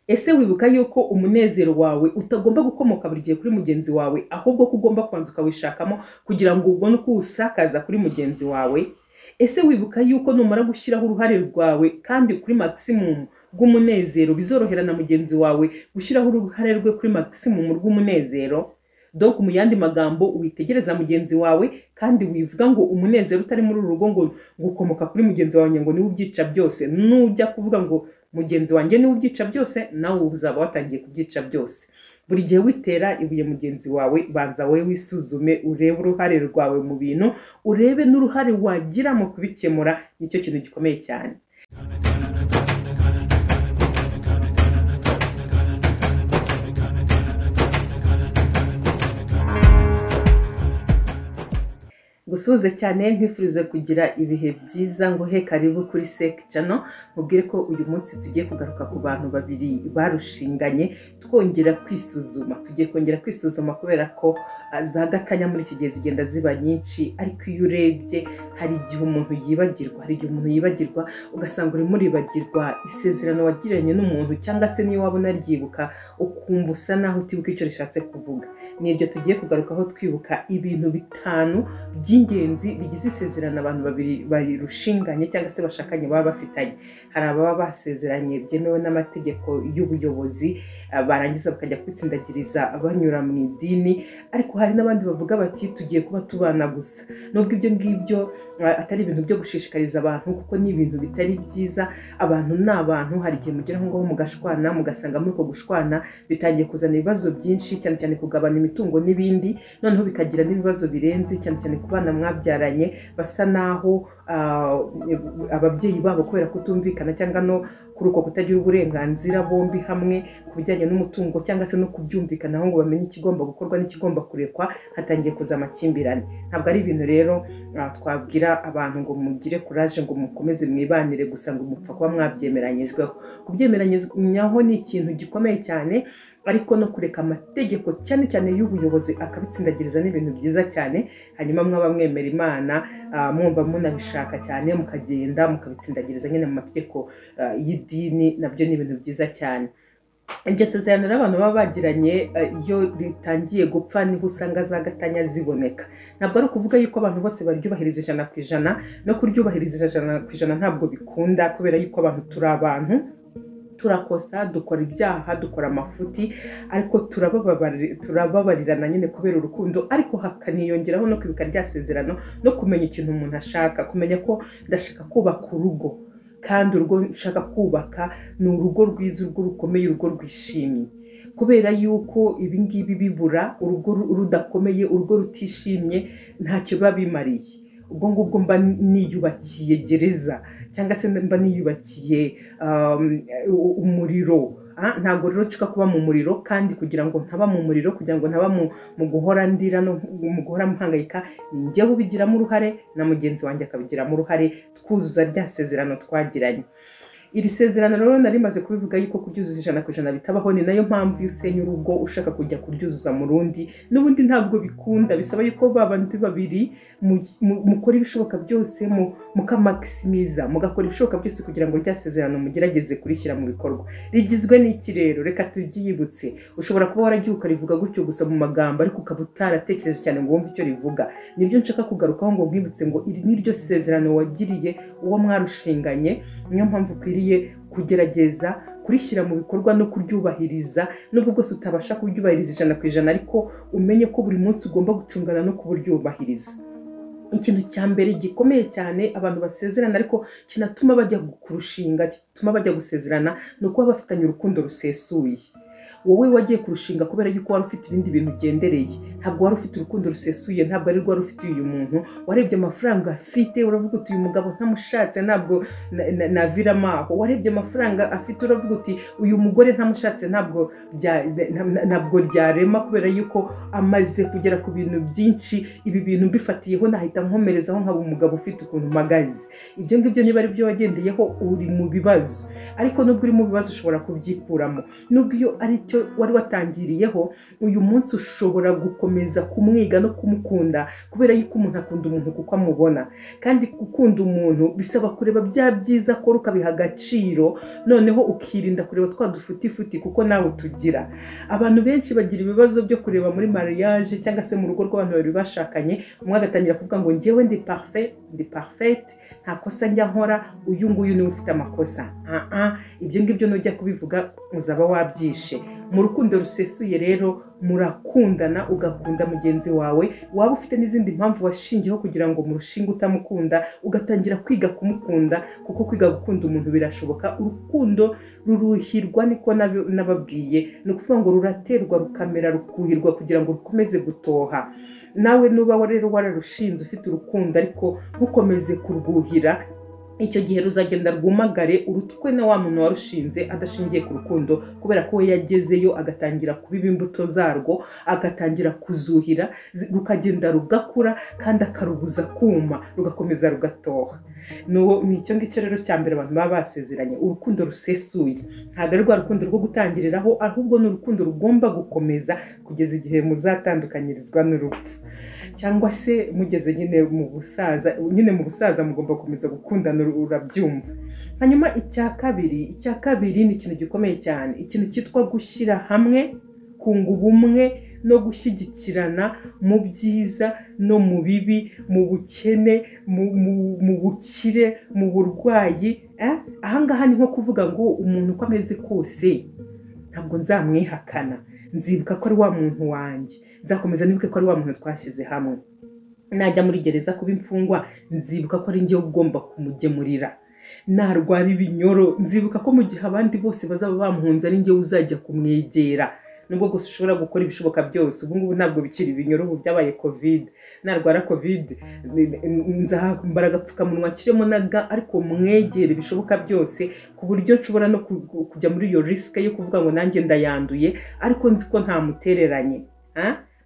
ese wibuka yuko umunezero wawe utagomba gukomoka buri gihe kuri mugenzi wawe, ahubwo ko ugomba kubanza ukawishakamo kugira ngo ubone uko usakaza kuri mugenzi wawe? ese wibuka yuko numara gushyiraho uruhare rwawe kandi kuri maximum rw'umunezero, bizorohera na mugenzi wawe gushyiraho uruhare rwe kuri maximum rw'umunezero? Donc mu yandi magambo, witegereza mugenzi wawe kandi wivuga ngo umunezero utari muri urugo ngo gukomoka kuri mugenzi wawe ngo niwe ubyica byose. Nujya kuvuga ngo mugenzi wanjye niwe ubyica byose, nawe uzaba watangiye kubyica byose. Buri gihe witera ibuye mugenzi wawe, banza wowe wisuzume, urebe uruhare rwawe mu bintu, urebe n'uruhare wagira mu kubikemura. Nicyo kintu gikomeye cyane. Gusuhuza cyane, nkwifuriza kugira ibihe byiza, ngo he karibu kuri Sek Channel. Mubwire ko uyu munsi tugiye kugaruka ku bantu babiri barushinganye, twongera kwisuzuma. Tugiye kongera kwisuzuma kubera ko za gatanya muri iki gihe zigenda ziba nyinshi, ariko iyo urebye hari igihe umuntu yibagirwa, ugasanga urimo uribagirwa isezerano wagiranye n'umuntu, cyangwa se niyo wabona aryibuka ukumva usa naho utibuka icyo rishatse kuvuga. Niryo tugiye kugarukaho twibuka ibintu bitanu by'ingenzi bigize isezerano abantu babiri barushinganye cyangwa se bashakanye baba bafitanye. Hari ababa basezeranye byemewe n'amategeko y'ubuyobozi, barangiza bakajya kwitsindagiriza banyura mu idini, ariko hari n'abandi bavuga bati tugiye kuba tubana gusa. Nubwo ibyo ngibyo atari ibintu byo gushishikariza abantu, kuko ni ibintu bitari byiza. Abantu ni abantu, hari igihe mugeraho ngaho mugashwana, mugasanga muri uko gushwana bitangiye kuzana ibibazo byinshi, cyane cyane kugabana imitungo n'ibindi, noneho bikagira n'ibibazo birenze, cyane cyane ku bana mwabyaranye basa naho ababyeyi babo kubera kutumvikana cyangwa no kuri uko kutagira uburenganzira bombi hamwe ku bijyanye n'umutungo, cyangwa se no kubyumvikanaho ngo bamenye ikigomba gukorwa n'ikigomba kurekwa, hatangiye kuza amakimbirane. Ntabwo ari ibintu rero twabwira abantu ngo mugire courage ngo mukomeze mwibanire gusa ngo mupfa kuba mwabyemeranyijweho. Kubyemeranyaho ni ikintu gikomeye cyane, ariko no kureka amategeko cyane cyane y'ubuyobozi akabitsindagiriza n'ibintu byiza cyane. Hanyuma mwaba mwemera Imana, mwumva munabishaka cyane, mukagenda mukabitsindagiriza nyine mu mategeko y'idini, nabyo ni ibintu byiza cyane. Iryo sezerano abantu baba bagiranye iyo ritangiye gupfa niho usanga za gatanya ziboneka. Ntabwo ari ukuvuga yuko abantu bose baryubahiriza 100%, no kuryubahiriza 100% ntabwo bikunda, kubera yuko abantu turi abantu, turakosa, dukora ibyaha, dukora amafuti, ariko turababarirana nyine kubera urukundo. Ariko hakaniyongeraho no kwibuka rya sezerano, no kumenya ikintu umuntu ashaka, kumenya ko ndashaka kubaka urugo, kandi urugo nshaka kubaka ni urugo rwiza, urugo rukomeye, urugo rwishimye. Kubera yuko ibi ngibi bibura, urugo rudakomeye, urugo rutishimye, ntacyo biba bimariye. Ubwo ngubwo mba niyubakiye gereza, cyangwa se mba niyubakiye umuriro. Ntabwo rero nshaka kuba mu muriro, kandi kugira ngo ntaba mu muriro, kugira ngo ntaba mu guhora ndira no mu guhora mpangayika, njye ubigiramo uruhare na mugenzi wanjye akabigiramo uruhare, twuzuza rya sezerano twagiranye. Iri sezerano rero narimaze kubivuga yuko kuryuzuza 100% bitabaho. Ni nayo mpamvu iyo usenya urugo ushaka kujya kuryuzuza mu rundi, n'ubundi ntabwo bikunda. Bisaba yuko babandi babiri mukora ibishoboka byose, mukamakisimiza, mugakora ibishoboka byose kugira ngo rya sezerano mugerageze kurishyira mu bikorwa. Rigizwe n'iki rero? Reka turyibutse. Ushobora kuba waragiye ukarivuga gutyo gusa mu magambo, ariko ukaba utaratekereje cyane ngo wumve icyo rivuga. Nibyo nshaka kugarukaho ngo nkwibutse ngo iri ni ryo sezerano wagiriye uwo mwarushinganye. Niyo mpamvu ukwiriye kugerageza kurishyira mu bikorwa no kuryubahiriza, nubwo bwose utabasha kuryubahiriza 100%, ariko umenye ko buri munsi ugomba gucungana no kuburyubahiriza. Ikintu cya mbere gikomeye cyane abantu basezerana ariko kinatuma bajya kurushinga, gituma bajya gusezerana, ni uko baba bafitanye urukundo rusesuye. Wowe wagiye kurushinga kubera yuko wari ufite ibindi bintu ugendereye, ntabwo wari ufite urukundo rusesuye, ntabwo ari rwo wari ufite uyu muntu. Warebye amafaranga afite uravuga uti uyu mugabo ntamushatse ntabwo naviramaho. Warebye amafaranga afite uravuga uti uyu mugore ntamushatse ntabwo ryarema, kubera yuko amaze kugera ku bintu byinshi. Ibi bintu mbifatiyeho nahita nkomerezaho nkaba umugabo ufite ukuntu magazi. Ibyo ngibyo niba ari byo wagendeyeho, uri mu bibazo. Ariko nubwo uri mu bibazo ushobora kubyikuramo. Nubwo iyo ari ari cyo wari watangiriyeho, uyu munsi ushobora gukomeza kumwiga no kumukunda, kubera yuko umuntu akunda umuntu kuko amubona. Kandi gukunda umuntu bisaba kureba bya byiza akora ukabiha agaciro, noneho ukirinda kureba twa dufutifuti kuko nawe tugira. Abantu benshi bagira ibibazo byo kureba muri mariage cyangwa se mu rugo rw'abantu babiri bashakanye, umwe agatangira kuvuga ngo njyewe ndi perfect, nta kosa njya nkora, uyu nguyu niwe ufite amakosa. Ibyo ngibyo nujya kubivuga uzaba wabyishe. Mu rukundo rusesuye rero murakundana, ugakunda mugenzi wawe, waba ufite n'izindi mpamvu washingiyeho kugira ngo murushinge utamukunda, ugatangira kwiga kumukunda, kuko kwiga gukunda umuntu birashoboka. Urukundo ruruhirwa, niko nababwiye, ni ukuvuga ngo ruraterwa rukamera rukuhirwa kugira ngo rukomeze gutoha. Nawe nuba rero wararushinze ufite urukundo ariko ntukomeze kurwuhira, icyo gihe ruzagenda rwumagare urutwe na wa muntu warushinze adashingiye ku rukundo, kubera ko we yagezeyo agatangira kubiba imbuto zarwo, agatangira kuzuhira, rukagenda rugakura kandi akarubuza kuma, rugakomeza rugatoha. Ni icyo ngicyo rero cya mbere abantu baba basezeranye, urukundo rusesuye. Ntabwo ari rwa rukundo rwo gutangiriraho, ahubwo ni urukundo rugomba gukomeza kugeza igihe muzatandukanyirizwa n'urupfu, cyangwa se mugeze nyine mu busaza mugomba gukomeza gukundana, urabyumva. Hanyuma icya kabiri ni ikintu gikomeye cyane, ikintu cyitwa gushyira hamwe, kunga ubumwe no gushyigikirana mu byiza no mu bibi, mu bukene, mu bukire, mu burwayi. Ahangaha ni nko kuvuga ngo umuntu uko ameze kose ntabwo nzamwihakana, nzibuka ko ari wa muntu wanjye, nzakomeza nibuke ko ari wa muntu twashyize hamwe. Najya muri gereza kuba imfungwa, nzibuka ko ari njye ugomba kumugemurira. Narwara ibinyoro, nzibuka ko mu gihe abandi bose bazaba bamuhunze ari njye uzajya kumwegera. Nubwo gusa ushobora gukora ibishoboka byose, ubu ngubu ntabwo bikiri ibinyoro, ubu byabaye covid. Narwara covid nzambara agapfukamunwa kirimo na ga, ariko mwegere bishoboka byose, ku buryo nshobora no kujya muri iyo risk yo kuvuga ngo nanjye ndayanduye, ariko nzi ko ntamutereranye.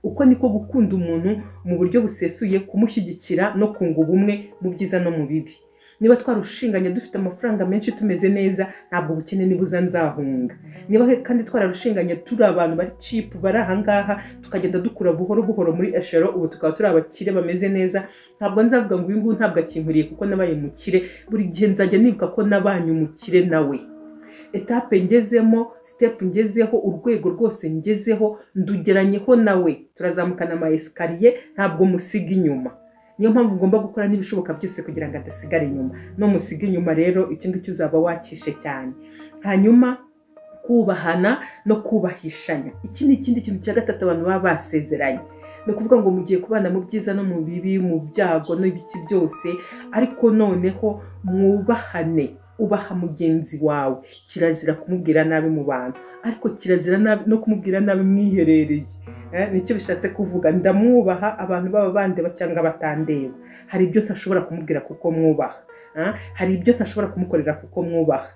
Uko niko gukunda umuntu mu buryo busesuye, kumushyigikira no kunga ubumwe mu byiza no mu bibi. Niba twarushinganye dufite amafaranga menshi tumeze neza, ntabwo ubukene nibuza nzahunga. Niba kandi twararushinganye turi abantu bari cheap, bari ahangaha, tukagenda dukura buhoro buhoro muri eshero, ubu tukaba turi abakire bameze neza, ntabwo nzavuga ngo uyu nguyu ntabwo akinkwiriye kuko nabaye mukire. Buri gihe nzajya nibuka ko nabanye umukire nawe. Etape ngezemo, step ngezeho, urwego rwose ngezeho ndugeranyeho nawe, turazamukana ama escalier, ntabwo musiga inyuma. Niyo mpamvu ugomba gukora n'ibishoboka byose kugira ngo adasigara inyuma. No musiga inyuma rero, icyo ngicyo uzaba wakishe cyane. Hanyuma kubahana no kubahishanya, iki ni ikindi kintu cya gatatu abantu baba basezeranye. Ni ukuvuga ngo mugiye kubana mu byiza no mu bibi, mu byago n'ibiki byose, ariko noneho mwubahane. Ubaha mugenzi wawe, kirazira kumubwira nabi mu bantu, ariko kirazira no kumubwira nabi mwiherereye. Nicyo bishatse kuvuga, ndamwubaha abantu baba bandeba cyangwa batandeba. Hari ibyo ntashobora kumubwira kuko mwubaha, hari ibyo ntashobora kumukorera kuko mwubaha,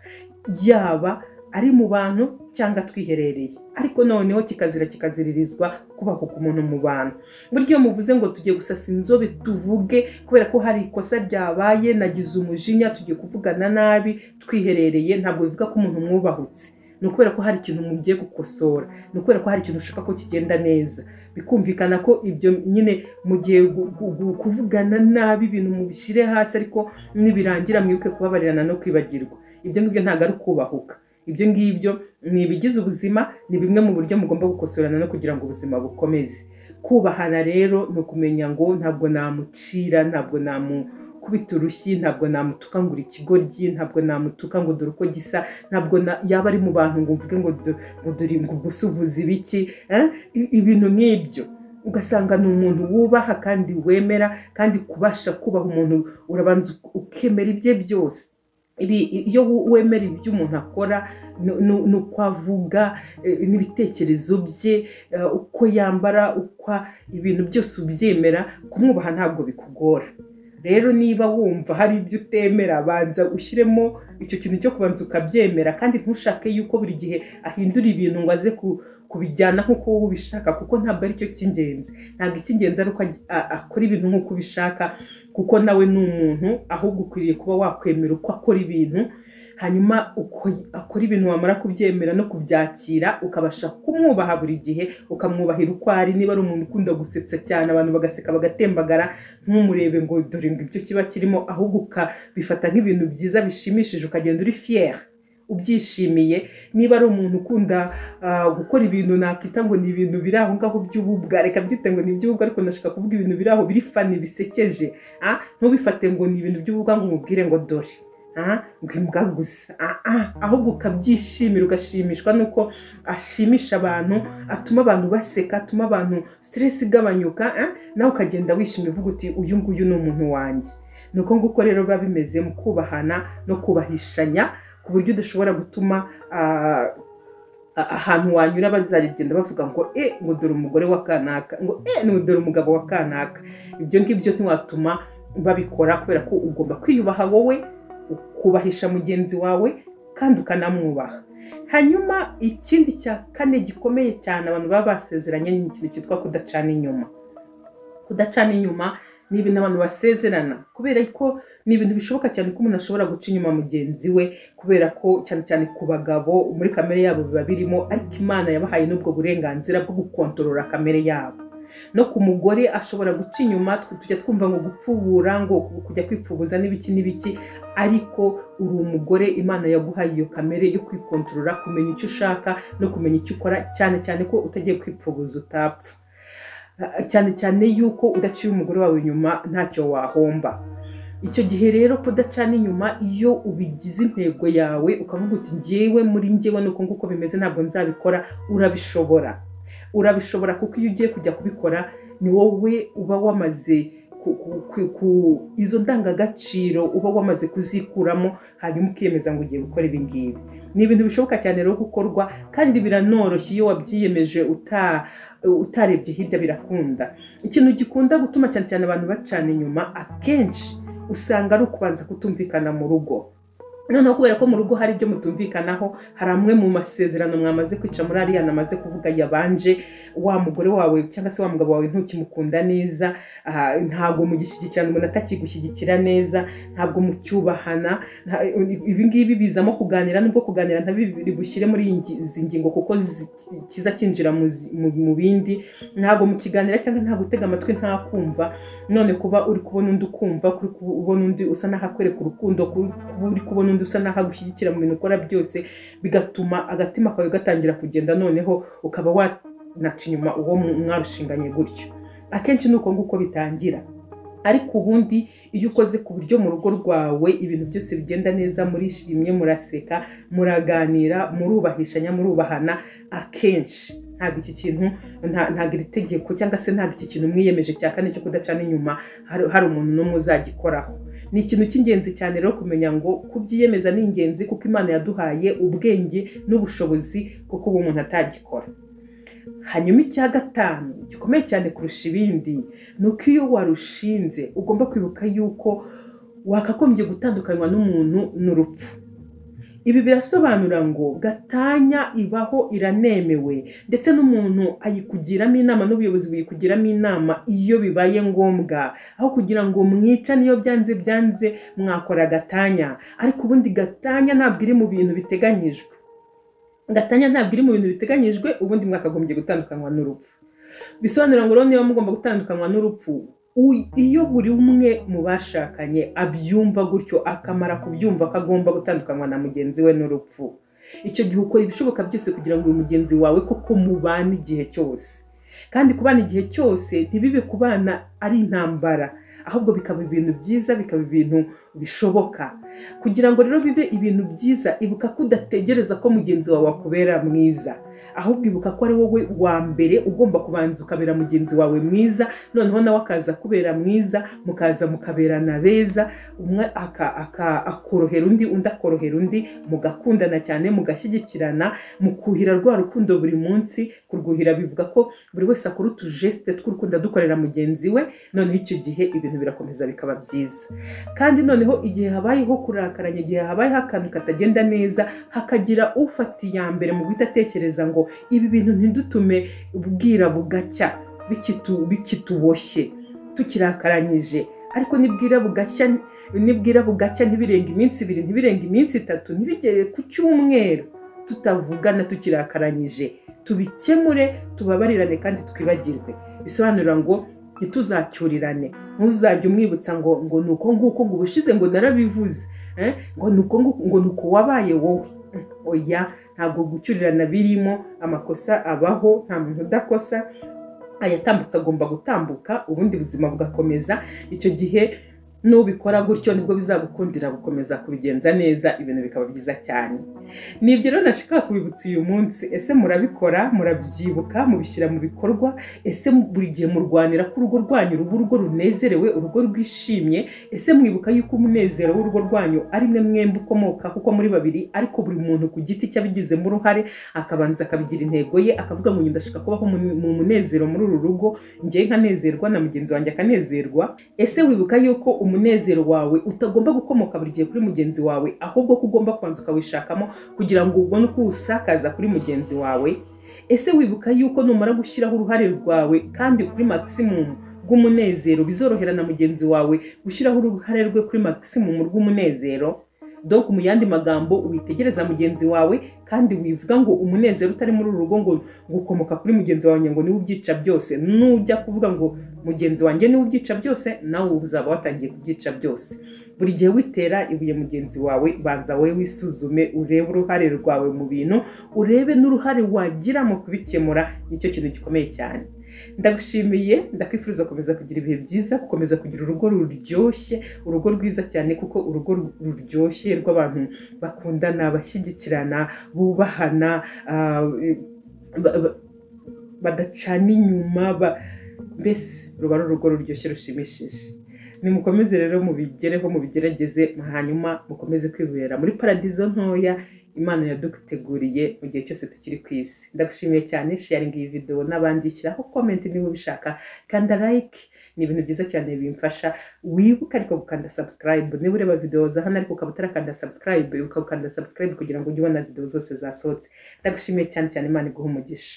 yaba ari mu bantu cyangwa twiherereye. Ariko noneho kikaziririzwa kubahuka umuntu mu bantu. Buryo muvuze ngo tugiye gusasa inzobe tuvuge kubera ko hari ikosa ryabaye, nagize umujinya, tugiye kuvugana nabi twiherereye, ntabwo bivuga ko umuntu mwubahutse. Ni ukubera ko hari ikintu mugiye gukosora, ni ukubera ko hari ikintu ushaka ko kigenda neza. Bikumvikana ko ibyo nyine mugiye kuvugana nabi, ibintu mubishyire hasi, ariko nibirangira mwibuke kubabarirana no kwibagirwa. Ibyo ngibyo ntabwo ari kubahuka. Ibyo ngibyo ni ibigize ubuzima, ni bimwe mu buryo mugomba gukosorana no kugira ngo ubuzima bukomeze. Kubahana rero ni ukumenya ngo ntabwo namucira, ntabwo namukubita urushyi, ntabwo namutuka ngo uri ikigoryi, ntabwo namutuka ngo dore uko gisa, ntabwo yaba ari mu bantu ngo mvuge ngo dore ngo gusuvuza ibiki, ibintu nk'ibyo. Ugasanga ni umuntu wubaha kandi wemera, kandi kubasha kubaha umuntu urabanza ukemera ibye byose. Iyo wemera ibyo umuntu akora, nuko avuga, n'ibitekerezo bye, uko yambara, uko ibintu byose ubyemera, kumwubaha ntabwo bikugora. Rero niba wumva hari ibyo utemera, banza ushyiremo icyo kintu cyo kubanza ukabyemera, kandi ntushake yuko buri gihe ahindura ibintu ngo aze kubijyana nk'uko wowe ubishaka, kuko ntabwo ari cyo cy'ingenzi. Ntabwo icy'ingenzi ari uko akora ibintu nk'uko ubishaka, kuko nawe ni umuntu, ahubwo ukwiriye kuba wakwemera uko akora ibintu. hanyuma akora ibintu wamara kubyemera no kubyakira ukabasha kumwubaha buri gihe, ukamwubahira uko ari. Niba ari umuntu ukunda gusetsa cyane abantu bagaseka bagatembagara, ntumurebe ngo dore ngo ibyo kiba kirimo, ahubwo ukabifata nk'ibintu byiza bishimishije, ukagenda uri fier ubyishimiye. Niba ari umuntu ukunda gukora ibintu nakwita ngo ni ibintu biri aho ngaho by'ububwa, reka byite ngo ni iby'ububwa, ariko ndashaka kuvuga ibintu biri aho biri fani bisekeje, ntubifate ngo ni ibintu by'ububwa ngo umubwire ngo dore ngo imbwa gusa, ahubwo ukabyishimira, ugashimishwa nuko ashimisha abantu, atuma abantu baseka, atuma abantu stress igabanyuka, nawe ukagenda wishimye uvuga uti uyu nguyu ni umuntu wanjye. Nuko nguko rero biba bimeze mu kubahana no kubahishanya, ku buryo udashobora gutuma ahantu wanyura bazagenda bavuga ngo ngo dore umugore wa kanaka, ngo dore umugabo wa kanaka. Ibyo ngibyo ntiwatuma babikora, kubera ko ugomba kwiyubaha wowe, ukubahisha mugenzi wawe kandi ukanamwubaha. Hanyuma ikindi cya kane gikomeye cyane abantu baba basezeranye ni ikintu cyitwa kudacana inyuma. Kudacana inyuma ni ibintu abantu basezerana, kubera ko ni ibintu bishoboka cyane ko umuntu ashobora guca inyuma mugenzi we, kubera ko cyane cyane ku bagabo muri kamere yabo biba birimo, ariko Imana yabahaye n'ubwo burenganzira bwo gukontorora kamere yabo. No ku mugore ashobora guca inyuma, tujya twumva ngo gupfubura, ngo kujya kwipfubuza n'ibiki, ariko uri umugore, Imana yaguhaye iyo kamere yo kwikontorora, kumenya icyo ushaka no kumenya icyo ukora, cyane cyane ko utagiye kwipfubuza utapfa, cyane cyane yuko udaciye umugore wawe inyuma ntacyo wahomba. Icyo gihe rero kudacana inyuma, iyo ubigize intego yawe ukavuga uti njyewe muri njyewe nuko nguko bimeze, ntabwo nzabikora, urabishobora kuko iyo ugiye kujya kubikora ni wowe uba wamaze izo ndangagaciro uba wamaze kuzikuramo, hanyuma ukiyemeza ngo ugiye gukora ibi ngibi. Ni ibintu bishoboka cyane rero gukorwa, kandi biranoroshye iyo wabyiyemeje utarebye hirya, birakunda. Ikintu gikunda gutuma cyane cyane abantu bacana inyuma akenshi usanga ari ukubanza kutumvikana mu rugo. Noneho kubera ko mu rugo hari ibyo mutumvikanaho, hari amwe mu masezerano mwamaze kwica muri ariya namaze kuvuga yabanje, wa mugore wawe cyangwa se wa mugabo wawe ntukimukunda neza, ntabwo mugishyigikirana, umuntu atakigushyigikira neza, ntabwo mucyubahana. Ibi ngibi bizamo kuganira, nubwo kuganira ntabiri bushyire muri izi ngingo kuko kiza kinjira mu bindi, ntabwo mukiganira cyangwa nta gutega amatwi nta kumva. None kuba uri kubona undi ukumva, kuri kubona undi usa naho akwereka urukundo, kuba uri kubona undi usa naho agushyigikira mu bintu ukora byose, bigatuma agatima kawe gatangira kugenda, noneho ukaba wanaca inyuma uwo mwarushinganye gutyo. Akenshi nuko nguko bitangira, ariko ubundi iyo ukoze ku buryo mu rugo rwawe ibintu byose bigenda neza, murishimye, muraseka, muraganira, murubahishanya, murubahana, akenshi ntabwo iki kintu, ntabwo iri tegeko cyangwa se ntabwo iki kintu mwiyemeje cya kane cyo kudacana inyuma hari umuntu n'umwe uzagikoraho. Ni ikintu cy'ingenzi cyane rero kumenya ngo kubyiyemeza ni ingenzi, kuko Imana yaduhaye ubwenge n'ubushobozi bwo kuba umuntu atagikora. Hanyuma icya gatanu gikomeye cyane kurusha ibindi ni uko iyo warushinze ugomba kwibuka yuko wakagombye gutandukanywa n'umuntu n'urupfu. Ibi birasobanura ngo gatanya ibaho, iranemewe, ndetse n'umuntu ayikugiramo inama, n'ubuyobozi buyikugiramo inama iyo bibaye ngombwa, aho kugira ngo mwica niyo byanze mwakora gatanya. Ariko ubundi gatanya ntabwo iri mu bintu biteganyijwe, ubundi mwakagombye gutandukanywa n'urupfu. Bisobanura ngo rero niba mugomba gutandukanywa n'urupfu, iyo buri umwe mu bashakanye abyumva gutyo, akamara kubyumva ko agomba gutandukanywa na mugenzi we n'urupfu, icyo gihe ukora ibishoboka byose kugira ngo uyu mugenzi wawe koko mubane igihe cyose. Kandi kubana igihe cyose ntibibe kubana ari intambara, ahubwo bikaba ibintu byiza, bikaba ibintu bishoboka. Kugira ngo rero bibe ibintu byiza, ibuka ko udategereza ko mugenzi wawe akubera mwiza, ahubwo ibuka ko ari wowe wa mbere ugomba kubanza ukabera mugenzi wawe mwiza, noneho nawe akaza kubera mwiza, mukaza mukaberana beza, umwe akorohera undi, undi akorohera undi, mugakundana cyane, mugashyigikirana, mukuhira rwa rukundo buri munsi. Kurwuhira bivuga ko buri wese akora utujeste tw'urukundo dukorera mugenzi we, noneho icyo gihe ibintu birakomeza bikaba byiza. Kandi noneho igihe habayeho kurakaranya, igihe habayeho akantu katagenda neza, hakagira ufata iya mbere mu guhita atekereza ngo ibi bintu ntidutume bwira bugacya bikituboshye tukirakaranyije, ariko nibwira bugashya nibwira bugacya ntibirenge iminsi 2 ntibirenge iminsi 3 ntibigere ku cyumweru tutavugana tukirakaranyije tubikemure tubabarirane kandi twibagirwe bisobanura ngo ntituzacyurirane ntuzajye umwibutsa ngo nuko nguko ngo ubushize ngo narabivuze ngo nuko wabaye wowe oya ntabwo gucyurirana birimo amakosa abaho nta muntu udakosa ayatambutse agomba gutambuka ubundi buzima bugakomeza icyo gihe nubikora gutyo nibwo bizagukundira gukomeza kubigenza neza ibintu bikaba byiza cyane nibyo rero nashaka kubibutsa uyu munsi ese murabikora murabyibuka mubishyira mu bikorwa ese buri gihe murwanira ko urugo rwanyu urugo runezerewe urugo rwishimye ese mwibuka yuko umunezero w'urugo rwanyu ari mwe mwembi ukomoka kuko muri babiri ariko buri muntu ku giti cyabigizemo uruhare akabanza akabigira intego ye akavuga ngo ndashaka kubaho mu munezero muri uru rugo ngiye nkanezerwa na mugenzi wanjye akanezerwa ese wibuka yuko umunezero wawe utagomba gukomoka buri gihe kuri mugenzi wawe ahubwo ko ugomba kwanza ukawishakamo kugira ngo ubone uko usakaza kuri mugenzi wawe ese wibuka yuko numara gushyiraho uruhare rwawe kandi kuri maximum rw'umunezero bizorohera na mugenzi wawe gushyiraho uruhare rwe kuri maximum rw'umunezero donc mu yandi magambo witegereza mugenzi wawe kandi wivuga ngo umunezero utari muri urugo ngo gukomoka kuri mugenzi wawe ngo niwe ubyica byose nujya kuvuga ngo mugenzi wanjye niwe ubyica byose nawe uzaba watangiye kubyica byose buri gihe witera ibuye mugenzi wawe banza wowe wisuzume urebe uruhare rwawe mu bintu urebe n'uruhare wagira mu kubikemura nicyo kintu gikomeye cyane ndagushimiye ndakwifuriza gukomeza kugira ibihe byiza gukomeza kugira urugo ruryoshye urugo rwiza cyane kuko urugo ruryoshye rw'abantu bakundana bashyigikirana bubahana badacana inyuma mbese ruba ari urugo ruryoshye rushimishije nimukomeze rero mubigereho mubigerageze hanyuma mukomeze kwibera muri paradizo ntoya Imana yaduteguriye mu gihe cyose tukiri ku isi ndagushimiye cyane sharing iyi video n'abandi shyiraho comment niba ubishaka kanda like ni ibintu byiza cyane bimfasha wibuka ariko gukanda subscribe niba ureba video za hano ariko ukaba utarakanda subscribe ukakanda subscribe kugira ngo ujye ubona video zose zasohotse ndagushimiye cyane Imana iguhe umugisha